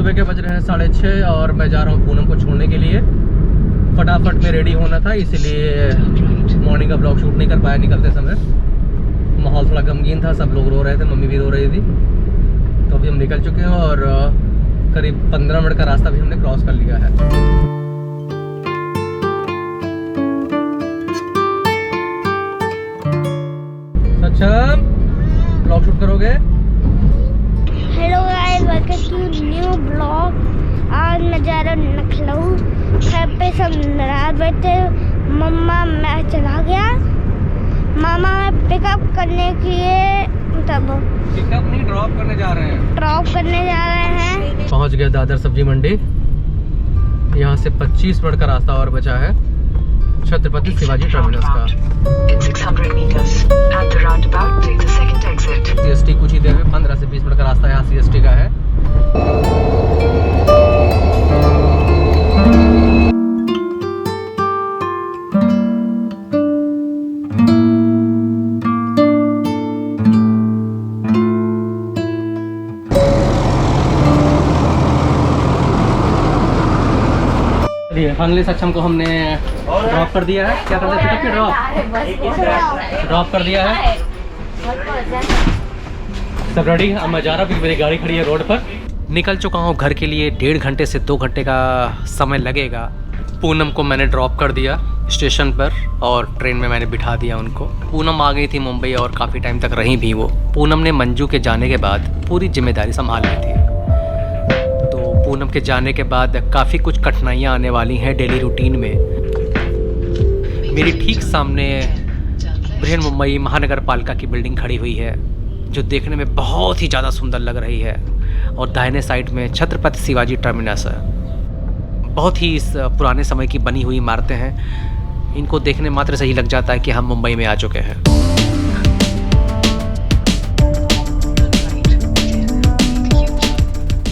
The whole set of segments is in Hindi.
सुबह के बज रहे हैं 6:30 और मैं जा रहा हूँ पूनम को छोड़ने के लिए। फटाफट में रेडी होना था, इसलिए मॉर्निंग का ब्लॉग शूट नहीं कर पाया निकलते समय। माहौल थोड़ा गमगीन था, सब लोग रो रहे थे, मम्मी भी रो रही थी। तो अभी हम निकल चुके हैं और करीब 15 मिनट का रास्ता भी हमने क्रॉस कर लिया है। सक्षम, ब्लॉग शूट करोगे? Hello guys, welcome to new vlog. आज मैं जा रहा हूँ लखनऊ। घर पे सब नाराज बैठे। मम्मा मैं चला गया। मामा मैं पिकअप करने के लिए तब पिकअप नहीं, ड्रॉप करने जा रहे हैं। ड्रॉप करने जा रहे हैं। पहुंच गए दादर सब्जी मंडी। यहाँ से 25 मिनट का रास्ता और बचा है छत्रपति शिवाजी टर्मिनस का। सीएसटी कुछ ही देर में 15 से 20 मिनट का रास्ता यहाँ सीएसटी का है। फाइनली सक्षम को हमने ड्रॉप कर दिया है। क्या करते हैं, पिकअप की ड्रॉप कर दिया है। सब रेडी। अब मैं जा रहा हूँ क्योंकि मेरी गाड़ी खड़ी है रोड पर। निकल चुका हूँ घर के लिए। 1.5 घंटे से 2 घंटे का समय लगेगा। पूनम को मैंने ड्रॉप कर दिया स्टेशन पर और ट्रेन में मैंने बिठा दिया उनको। पूनम आ गई थी मुंबई और काफ़ी टाइम तक रही भी वो। पूनम ने मंजू के जाने के बाद पूरी जिम्मेदारी संभाल ली थी। पूनम के जाने के बाद काफ़ी कुछ कठिनाइयाँ आने वाली हैं डेली रूटीन में। मेरी ठीक सामने बृहन मुंबई महानगर पालिका की बिल्डिंग खड़ी हुई है जो देखने में बहुत ही ज़्यादा सुंदर लग रही है। और दाहिने साइड में छत्रपति शिवाजी टर्मिनस है। बहुत ही इस पुराने समय की बनी हुई इमारतें हैं। इनको देखने मात्र से ही लग जाता है कि हम मुंबई में आ चुके हैं।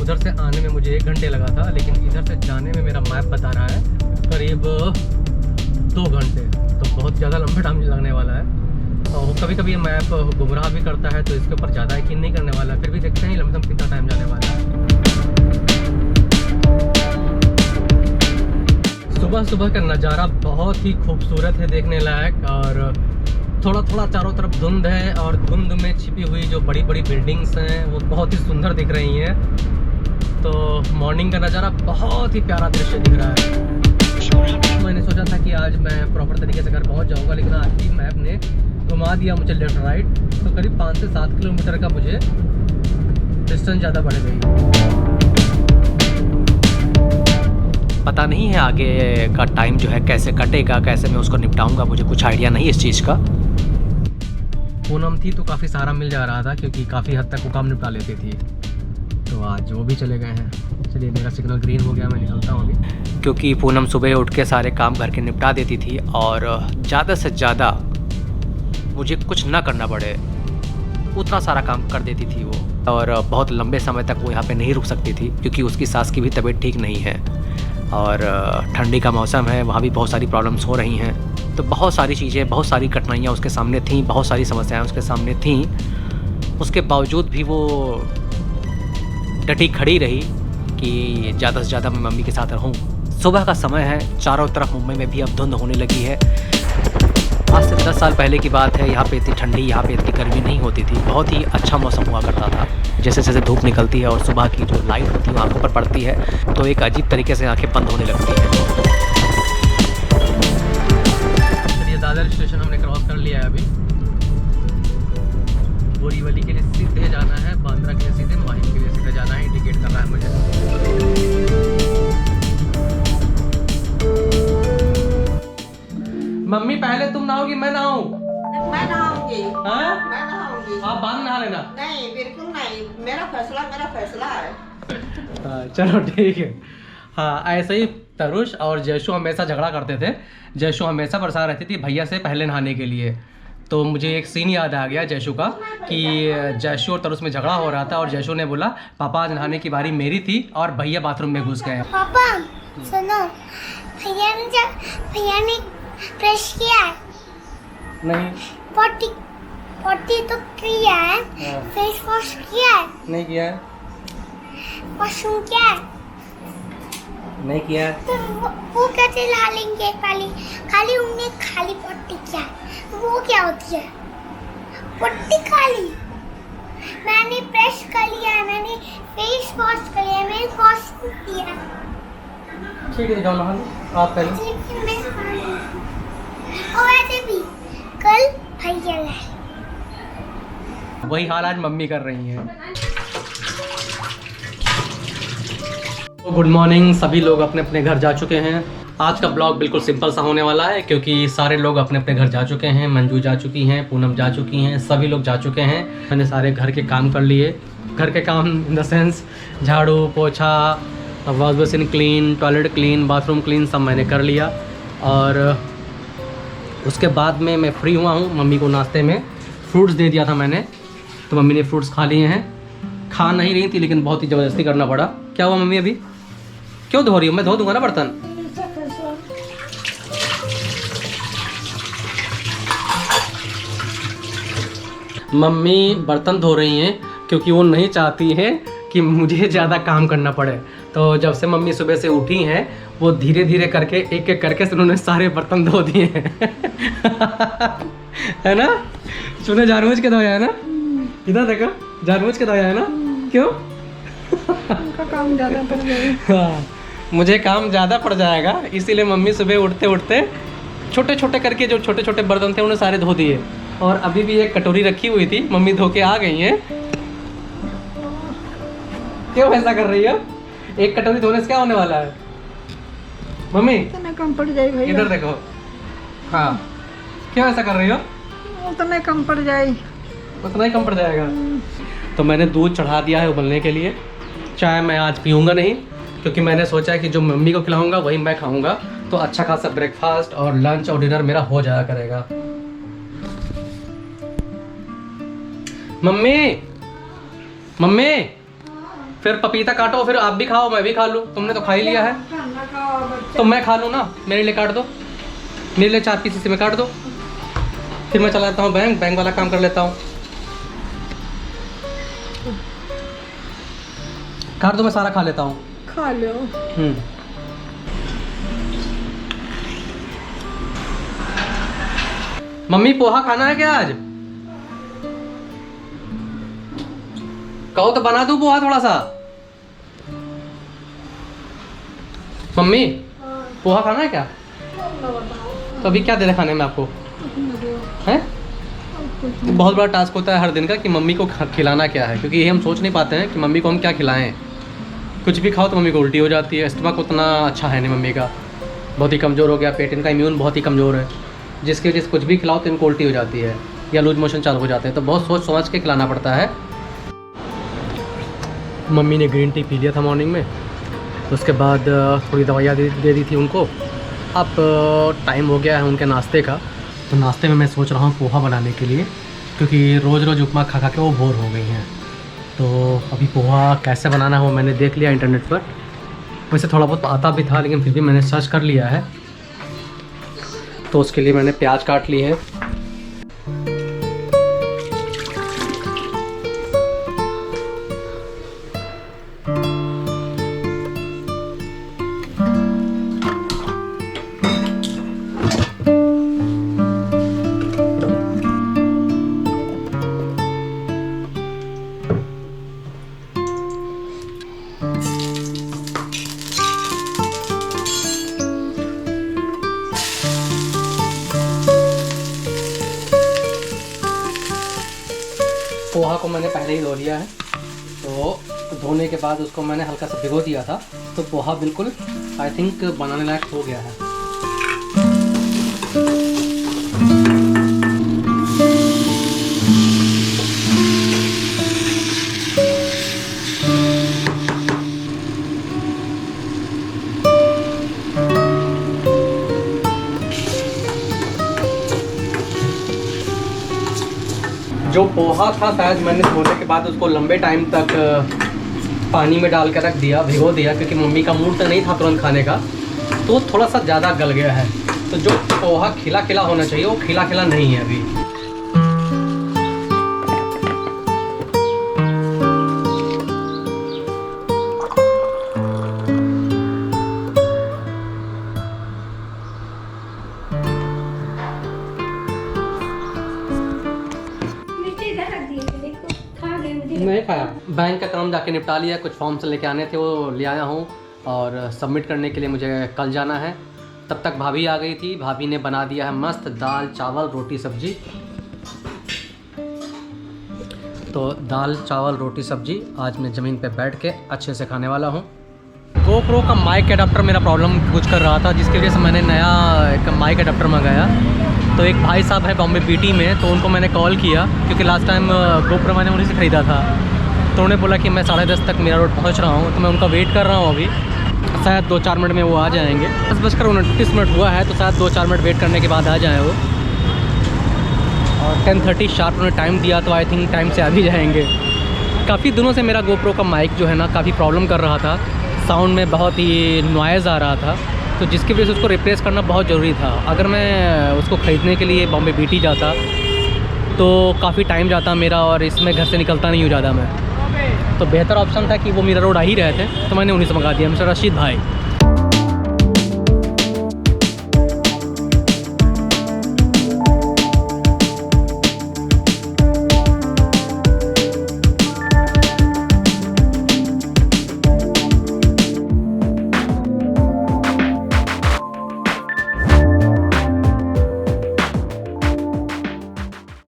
उधर से आने में मुझे 1 घंटे लगा था, लेकिन इधर से जाने में मेरा मैप बता रहा है करीब 2 घंटे। तो बहुत ज़्यादा लंबा टाइम लगने वाला है। और कभी कभी मैप गुमराह भी करता है, तो इसके ऊपर ज़्यादा यकीन नहीं करने वाला। फिर भी देखते हैं लमसम कितना टाइम जाने वाला है। सुबह सुबह का नज़ारा बहुत ही खूबसूरत है, देखने लायक। और थोड़ा थोड़ा चारों तरफ धुंध है और धुंध में छिपी हुई जो बड़ी बड़ी बिल्डिंग्स हैं वो बहुत ही सुंदर दिख रही हैं। तो मॉर्निंग का नज़ारा बहुत ही प्यारा दृश्य दिख रहा है। मैंने सोचा था कि आज मैं प्रॉपर तरीके से घर पहुंच जाऊंगा, लेकिन आज भी मैप ने घुमा दिया मुझे लेफ्ट राइट। तो करीब 5 से 7 किलोमीटर का मुझे डिस्टेंस ज़्यादा बढ़ गई। पता नहीं है आगे का टाइम जो है कैसे कटेगा, कैसे मैं उसको निपटाऊंगा, मुझे कुछ आइडिया नहीं इस चीज़ का। पूनम थी तो काफ़ी सारा मिल जा रहा था क्योंकि काफ़ी हद तक वो काम निपटा लेती थी। तो आज वो भी चले गए हैं। चलिए, मेरा सिग्नल ग्रीन हो गया, मैं निकलता हूँ अभी। क्योंकि पूनम सुबह उठ के सारे काम घर के निपटा देती थी और ज़्यादा से ज़्यादा मुझे कुछ ना करना पड़े उतना सारा काम कर देती थी वो। और बहुत लंबे समय तक वो यहाँ पे नहीं रुक सकती थी क्योंकि उसकी सास की भी तबीयत ठीक नहीं है और ठंडी का मौसम है, वहाँ भी बहुत सारी प्रॉब्लम्स हो रही हैं। तो बहुत सारी चीज़ें, बहुत सारी कठिनाइयाँ उसके सामने थीं, बहुत सारी समस्याएं उसके सामने थीं। उसके बावजूद भी वो डटी खड़ी रही कि ज़्यादा से ज़्यादा मैं मम्मी के साथ रहूँ। सुबह का समय है, चारों तरफ मुंबई में भी अब धुंध होने लगी है। आज से 10 साल पहले की बात है, यहाँ पे इतनी ठंडी, यहाँ पे इतनी गर्मी नहीं होती थी। बहुत ही अच्छा मौसम हुआ करता था। जैसे जैसे धूप निकलती है और सुबह की जो लाइट होती है आँखों पर पड़ती है तो एक अजीब तरीके से आँखें बंद होने लगती हैं। चलिए, दादर स्टेशन हमने क्रॉस कर लिया है। अभी बोरीवली के लिए सीधे जाना है, बांद्रा के लिए सीधे, माहिम के लिए सीधे जाना है। इंडिकेट कर रहा है मुझे। मम्मी पहले तुम नहाओगी मैं नहाऊं? मैं नहाऊंगी। हाँ? मैं नहाऊंगी। आप बाद में नहा लेना। नहीं, बिल्कुल नहीं। मेरा फैसला है। हाँ, चलो ठीक है। हाँ, ऐसे ही तरुष और जयशु हमेशा झगड़ा करते थे। जयशु हमेशा परेशान रहती थी भैया से पहले नहाने के लिए। तो मुझे एक सीन याद आ गया जयशु का कि जयशु और तरुष में झगड़ा हो रहा था और जयशु ने बोला पापा आज नहाने की बारी मेरी थी और भैया बाथरूम में घुस गए। पापा सुनो, भैया ने ब्रश किया है? नहीं। पॉटी तो किया है। फेस वॉश किया है? नहीं किया है। वॉशरूम क्या है? नहीं किया। तो वो कैसे ला लेंगे? खाली खाली उनने खाली पट्टी क्या है? वो क्या होती है? पट्टी खाली। मैंने ब्रश कर लिया है, मैंने फेस वॉश कर लिया है, मैंने वॉशरूम किया। ठीक है जाओ नहा लो आप पहले। लेकिन मैं और वैसे भी कल भैया लाए। वही हाल आज मम्मी कर रही हैं। तो गुड मॉर्निंग, सभी लोग अपने अपने घर जा चुके हैं। आज का ब्लॉग बिल्कुल सिंपल सा होने वाला है क्योंकि सारे लोग अपने अपने घर जा चुके हैं। मंजू जा चुकी हैं, पूनम जा चुकी हैं, सभी लोग जा चुके हैं। मैंने सारे घर के काम कर लिए। घर के काम इन द सेंस झाड़ू पोछा, wash basin clean, toilet clean, bathroom clean सब मैंने कर लिया। और उसके बाद में मैं फ्री हुआ हूँ। मम्मी को नाश्ते में फ्रूट्स दे दिया था मैंने, तो मम्मी ने फ्रूट्स खा लिए हैं। खा नहीं रही थी लेकिन बहुत ही ज़बरदस्ती करना पड़ा। क्या हुआ मम्मी? अभी क्यों धो रही हूँ? मैं धो दूंगा ना बर्तन। मम्मी बर्तन धो रही हैं क्योंकि वो नहीं चाहती है कि मुझे ज़्यादा काम करना पड़े। तो जब से मम्मी सुबह से उठी हैं वो धीरे धीरे करके एक एक करके उन्होंने सारे बर्तन धो दिए हैं। है ना? सुने जानबूझ के धोया है ना? इधर देखो, जानबूझ के धोया है ना? क्यों? उनका काम ज़्यादा पड़ गया। हाँ, मुझे काम ज़्यादा पड़ जाएगा इसीलिए मम्मी सुबह उठते उठते छोटे छोटे करके जो छोटे छोटे बर्तन थे उन्हें सारे धो दिए। और अभी भी एक कटोरी रखी हुई थी, मम्मी धो के आ गई हैं। क्यों ऐसा कर रही हो? एक कटोरी धोने से क्या होने वाला है मम्मी? उतना कम पड़ जाए भैया। इधर देखो। हाँ, क्यों ऐसा कर रही हो? उतना कम पड़ जाए। उतना ही कम पड़ जाएगा। तो मैंने दूध चढ़ा दिया है उबलने के लिए। चाय मैं आज पीऊँगा नहीं क्योंकि मैंने सोचा है कि जो मम्मी को खिलाऊंगा वही मैं खाऊंगा, तो अच्छा खासा ब्रेकफास्ट और लंच और डिनर मेरा हो जाया करेगा। मम्मी मम्मी फिर पपीता काटो, फिर आप भी खाओ मैं भी खा लूँ। तुमने तो खा ही लिया है तो मैं खा लूँ ना। मेरे लिए काट दो, मेरे लिए 4 पीस इसी में काट दो। फिर मैं चला जाता हूँ बैंक वाला काम कर लेता हूँ। काट दो, मैं सारा खा लेता हूँ। खा लो। मम्मी पोहा खाना है क्या आज? कहो तो बना दूं पोहा थोड़ा सा। मम्मी पोहा खाना है क्या? तो अभी क्या दे रहे खाने में आपको? हैं? बहुत बड़ा टास्क होता है हर दिन का कि मम्मी को खिलाना क्या है, क्योंकि ये हम सोच नहीं पाते हैं कि मम्मी को हम क्या खिलाएं। कुछ भी खाओ तो मम्मी को उल्टी हो जाती है। स्टमक उतना अच्छा है नहीं मम्मी का, बहुत ही कमज़ोर हो गया। पेट इनका इम्यून बहुत ही कमज़ोर है, जिसकी वजह से कुछ भी खिलाओ तो इनको उल्टी हो जाती है या लूज मोशन चालू हो जाते हैं। तो बहुत सोच समझ के खिलाना पड़ता है। मम्मी ने ग्रीन टी पी लिया था मॉर्निंग में, तो उसके बाद थोड़ी दवाइयाँ दे दी थी उनको। अब टाइम हो गया है उनके नाश्ते का, तो नाश्ते में मैं सोच रहा हूँ पोहा बनाने के लिए, क्योंकि रोज़ रोज़ उपमा खा खा के वो बोर हो गई हैं। तो अभी पोहा कैसे बनाना है वो मैंने देख लिया इंटरनेट पर। वैसे थोड़ा बहुत आता भी था लेकिन फिर भी मैंने सर्च कर लिया है। तो उसके लिए मैंने प्याज काट ली है। पोहा को मैंने पहले ही धो लिया है, तो धोने के बाद उसको मैंने हल्का सा भिगो दिया था, तो पोहा बिल्कुल आई थिंक बनाने लायक हो गया है। जो पोहा था शायद मैंने धोने के बाद उसको लंबे टाइम तक पानी में डाल कर रख दिया, भिगो दिया, क्योंकि मम्मी का मूड तो नहीं था तुरंत खाने का, तो थोड़ा सा ज़्यादा गल गया है। तो जो पोहा खिला खिला होना चाहिए वो खिला खिला नहीं है अभी। बैंक का काम जाके निपटा लिया, कुछ फॉर्म से लेके आने थे वो ले आया हूँ और सबमिट करने के लिए मुझे कल जाना है। तब तक भाभी आ गई थी, भाभी ने बना दिया है मस्त दाल चावल रोटी सब्जी। तो दाल चावल रोटी सब्जी आज मैं ज़मीन पे बैठ के अच्छे से खाने वाला हूँ। GoPro का माइक एडाप्टर मेरा प्रॉब्लम कुछ कर रहा था, जिसकी वजह से मैंने नया एक माइक एडाप्टर मंगाया। तो एक भाई साहब है बॉम्बे बीटी में, तो उनको मैंने कॉल किया क्योंकि लास्ट टाइम GoPro मैंने उन्हीं से ख़रीदा था। तो उन्होंने बोला कि मैं 10:30 तक मीरा रोड पहुंच रहा हूं, तो मैं उनका वेट कर रहा हूं। अभी शायद 2-4 मिनट में वो आ जाएंगे। 10:29 हुआ है, तो शायद 2-4 मिनट वेट करने के बाद आ जाएँ वो। और 10:30 शार्प उन्होंने टाइम दिया, तो आई थिंक टाइम से आ भी जाएंगे। काफ़ी दिनों से मेरा GoPro का माइक जो है ना काफ़ी प्रॉब्लम कर रहा था, साउंड में बहुत ही नॉइज़ आ रहा था, तो जिसकी वजह से उसको रिप्लेस करना बहुत ज़रूरी था। अगर मैं उसको ख़रीदने के लिए बॉम्बे बीटी जाता तो काफ़ी टाइम जाता मेरा, और इसमें घर से निकलता नहीं हूँ ज़्यादा मैं। तो बेहतर ऑप्शन था कि वो मीरा रोड आ ही रहे थे, तो मैंने उन्हीं से मंगा दिया, मिस्टर रशीद भाई।